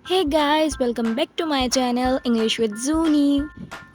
Hey guys, welcome back to my channel English with Zuni.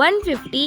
150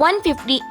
150